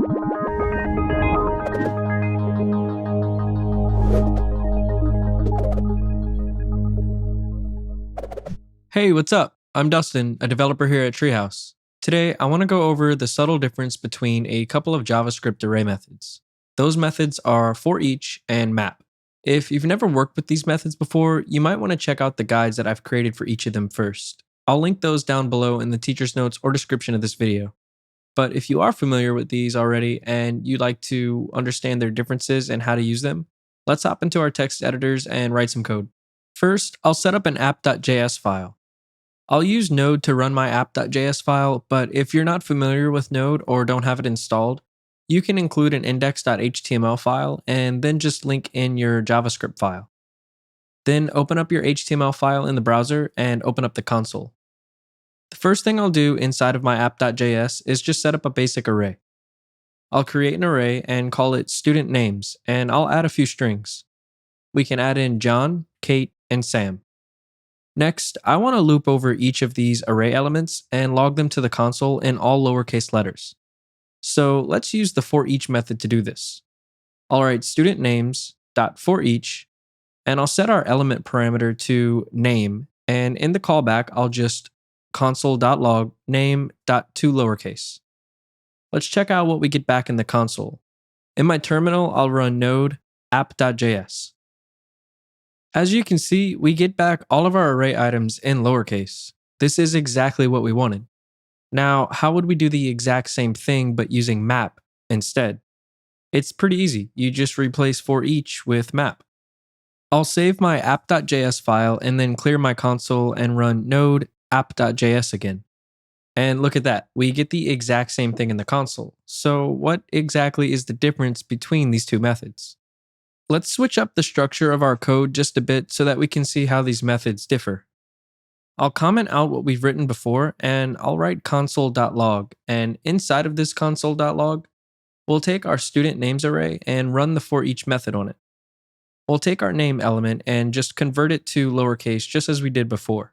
Hey, what's up? I'm Dustin, a developer here at Treehouse. Today, I want to go over the subtle difference between a couple of JavaScript array methods. Those methods are forEach and map. If you've never worked with these methods before, you might want to check out the guides that I've created for each of them first. I'll link those down below in the teacher's notes or description of this video. But if you are familiar with these already and you'd like to understand their differences and how to use them, let's hop into our text editors and write some code. First, I'll set up an app.js file. I'll use Node to run my app.js file, but if you're not familiar with Node or don't have it installed, you can include an index.html file and then just link in your JavaScript file. Then open up your HTML file in the browser and open up the console. The first thing I'll do inside of my app.js is just set up a basic array. I'll create an array and call it student names, and I'll add a few strings. We can add in John, Kate, and Sam. Next, I want to loop over each of these array elements and log them to the console in all lowercase letters. So let's use the forEach method to do this. I'll write student names.forEach, and I'll set our element parameter to name, and in the callback, I'll just console.log name.toLowercase. Let's check out what we get back in the console. In my terminal, I'll run node app.js. As you can see, we get back all of our array items in lowercase. This is exactly what we wanted. Now, how would we do the exact same thing but using map instead? It's pretty easy. You just replace forEach with map. I'll save my app.js file and then clear my console and run node app.js again. And look at that, we get the exact same thing in the console. So what exactly is the difference between these two methods? Let's switch up the structure of our code just a bit so that we can see how these methods differ. I'll comment out what we've written before and I'll write console.log, and inside of this console.log, we'll take our student names array and run the forEach method on it. We'll take our name element and just convert it to lowercase just as we did before.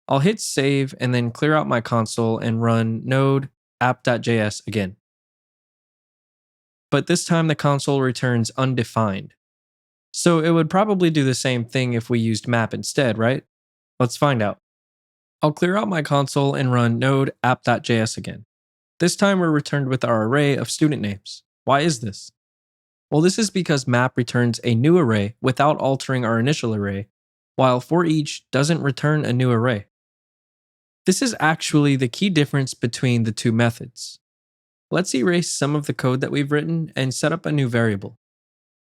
I'll hit save and then clear out my console and run node app.js again. But this time the console returns undefined. So it would probably do the same thing if we used map instead, right? Let's find out. I'll clear out my console and run node app.js again. This time we're returned with our array of student names. Why is this? Well, this is because map returns a new array without altering our initial array, while forEach doesn't return a new array. This is actually the key difference between the two methods. Let's erase some of the code that we've written and set up a new variable.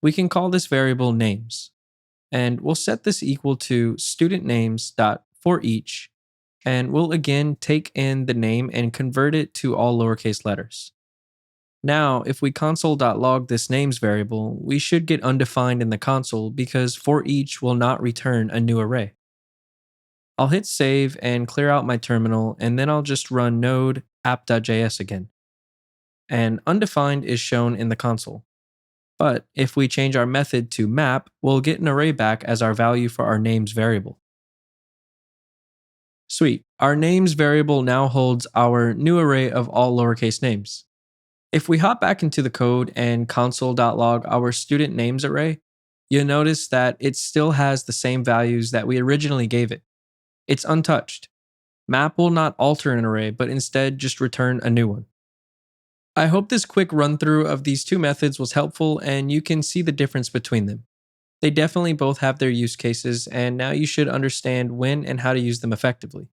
We can call this variable names, and we'll set this equal to studentnames.forEach, and we'll again take in the name and convert it to all lowercase letters. Now, if we console.log this names variable, we should get undefined in the console because forEach will not return a new array. I'll hit save and clear out my terminal, and then I'll just run node app.js again. And undefined is shown in the console. But if we change our method to map, we'll get an array back as our value for our names variable. Sweet, our names variable now holds our new array of all lowercase names. If we hop back into the code and console.log our student names array, you'll notice that it still has the same values that we originally gave it. It's untouched. Map will not alter an array, but instead just return a new one. I hope this quick run through of these two methods was helpful and you can see the difference between them. They definitely both have their use cases, and now you should understand when and how to use them effectively.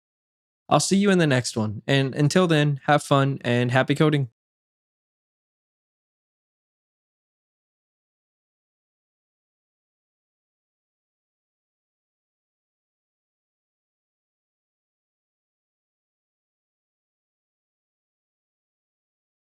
I'll see you in the next one, and until then, have fun and happy coding.